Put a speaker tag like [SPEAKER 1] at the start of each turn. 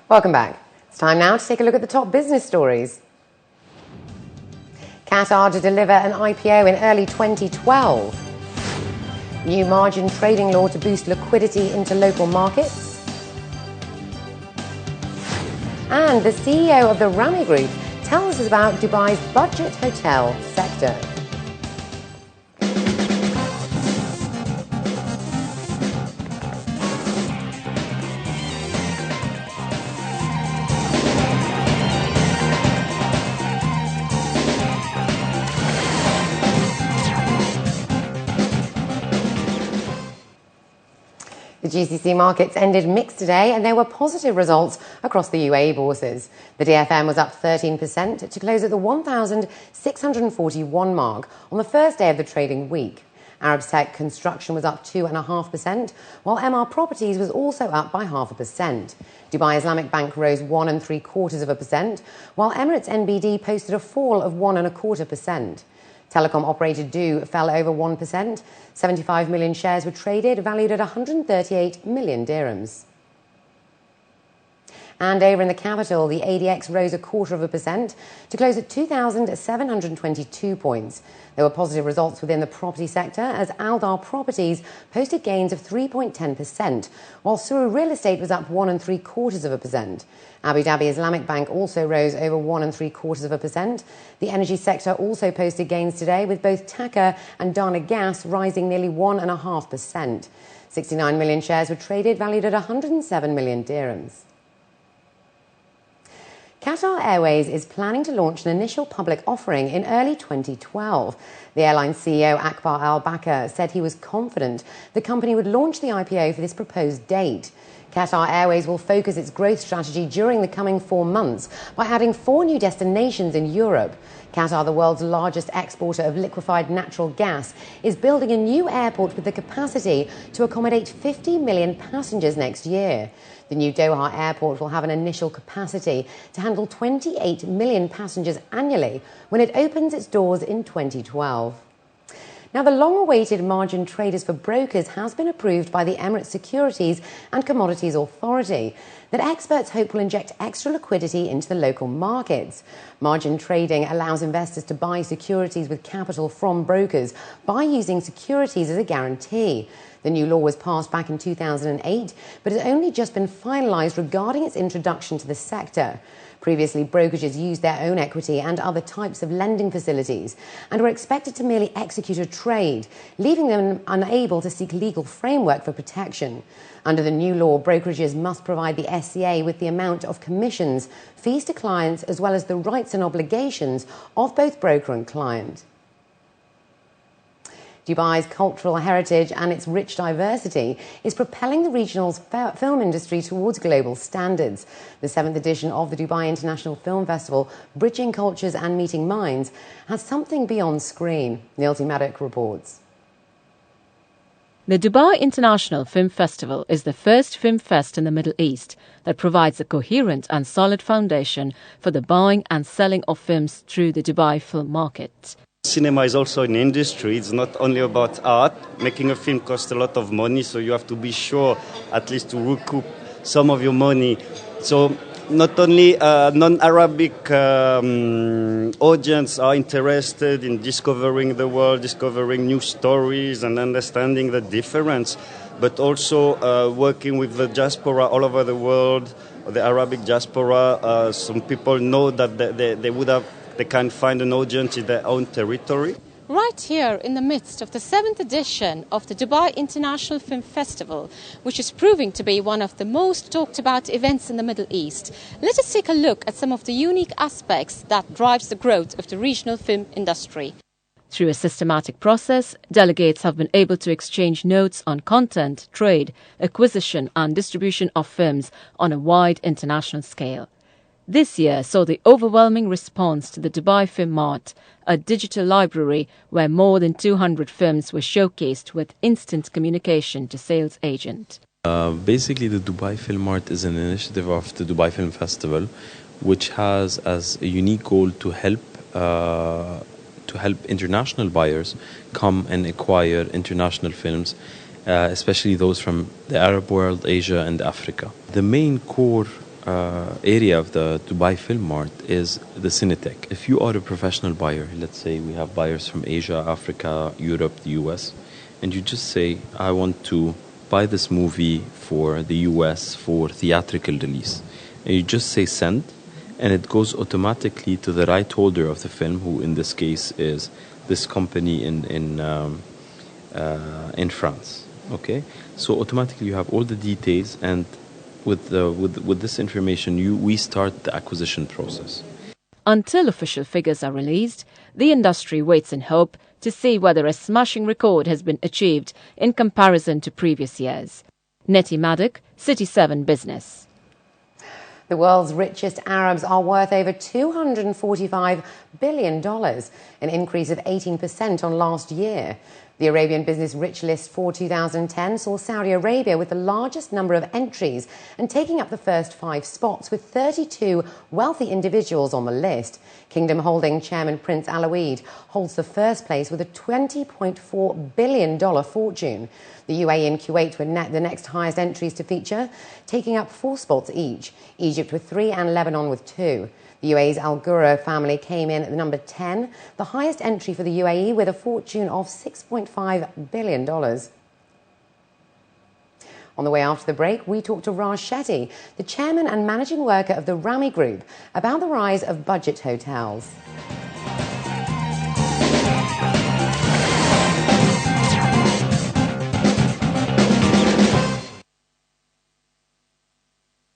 [SPEAKER 1] Welcome back. It's time now to take a look at the top business stories. Qatar to deliver an IPO in early 2012. New margin trading law to boost liquidity into local markets. And the CEO of the Rami Group tells us about Dubai's budget hotel sector. The GCC markets ended mixed today, and there were positive results across the UAE bourses. The DFM was up 13% to close at the 1,641 mark on the first day of the trading week. Arab Tech Construction was up 2.5%, while MR Properties was also up by 0.5%. Dubai Islamic Bank rose 1.75%, while Emirates NBD posted a fall of 1.25%. Telecom operator Du fell over 1%. 75 million shares were traded, valued at 138 million dirhams. And over in the capital, the ADX rose 0.25% to close at 2,722 points. There were positive results within the property sector as Aldar Properties posted gains of 3.10%, while Suru Real Estate was up 1.75%. Abu Dhabi Islamic Bank also rose over 1.75%. The energy sector also posted gains today, with both TAQA and Dana Gas rising nearly 1.5%. 69 million shares were traded, valued at 107 million dirhams. Qatar Airways is planning to launch an initial public offering in early 2012. The airline CEO Akbar Al-Bakr said he was confident the company would launch the IPO for this proposed date. Qatar Airways will focus its growth strategy during the coming 4 months by adding 4 new destinations in Europe. Qatar, the world's largest exporter of liquefied natural gas, is building a new airport with the capacity to accommodate 50 million passengers next year. The new Doha airport will have an initial capacity to handle 28 million passengers annually when it opens its doors in 2012. Now, the long-awaited margin traders for brokers has been approved by the Emirates Securities and Commodities Authority that experts hope will inject extra liquidity into the local markets. Margin trading allows investors to buy securities with capital from brokers by using securities as a guarantee. The new law was passed back in 2008, but has only just been finalised regarding its introduction to the sector. Previously, brokerages used their own equity and other types of lending facilities and were expected to merely execute a trade, leaving them unable to seek legal framework for protection. Under the new law, brokerages must provide the SCA with the amount of commissions, fees to clients, as well as the rights and obligations of both broker and client. Dubai's cultural heritage and its rich diversity is propelling the regional film industry towards global standards. The 7th edition of the Dubai International Film Festival, Bridging Cultures and Meeting Minds, has something beyond screen. Nilti Maddock reports.
[SPEAKER 2] The Dubai International Film Festival is the first film fest in the Middle East that provides a coherent and solid foundation for the buying and selling of films through the Dubai film market.
[SPEAKER 3] Cinema is also an industry. It's not only about art. Making a film costs a lot of money, so you have to be sure at least to recoup some of your money. So not only non-Arabic audience are interested in discovering the world, discovering new stories and understanding the difference, but also working with the diaspora all over the world, the Arabic diaspora. Some people know that they can find an audience in their own territory.
[SPEAKER 4] Right here in the midst of the 7th edition of the Dubai International Film Festival, which is proving to be one of the most talked about events in the Middle East, let us take a look at some of the unique aspects that drives the growth of the regional film industry.
[SPEAKER 2] Through a systematic process, delegates have been able to exchange notes on content, trade, acquisition and distribution of films on a wide international scale. This year saw the overwhelming response to the Dubai Film Mart, a digital library where more than 200 films were showcased with instant communication to sales agent.
[SPEAKER 5] Basically, the Dubai Film Mart is an initiative of the Dubai Film Festival, which has as a unique goal to help international buyers come and acquire international films, especially those from the Arab world, Asia and Africa. The main core area of the Dubai Film Mart is the Cinetech. If you are a professional buyer, let's say we have buyers from Asia, Africa, Europe, the US, and you just say, I want to buy this movie for the US for theatrical release. And you just say send, and it goes automatically to the right holder of the film, who in this case is this company in France. Okay, so automatically you have all the details, and with this information, we start the acquisition process.
[SPEAKER 2] Until official figures are released, the industry waits in hope to see whether a smashing record has been achieved in comparison to previous years. Nettie Maddock, City7 Business.
[SPEAKER 1] The world's richest Arabs are worth over $245 billion, an increase of 18% on last year. The Arabian Business Rich List for 2010 saw Saudi Arabia with the largest number of entries and taking up the first 5 spots with 32 wealthy individuals on the list. Kingdom Holding Chairman Prince Alawid holds the first place with a $20.4 billion fortune. The UAE and Kuwait were the next highest entries to feature, taking up 4 spots each, Egypt with 3 and Lebanon with 2. The UAE's Al Ghura family came in at number 10, the highest entry for the UAE with a fortune of $6.5 billion. On the way after the break, we talk to Raj Shetty, the chairman and managing worker of the Rami Group, about the rise of budget hotels.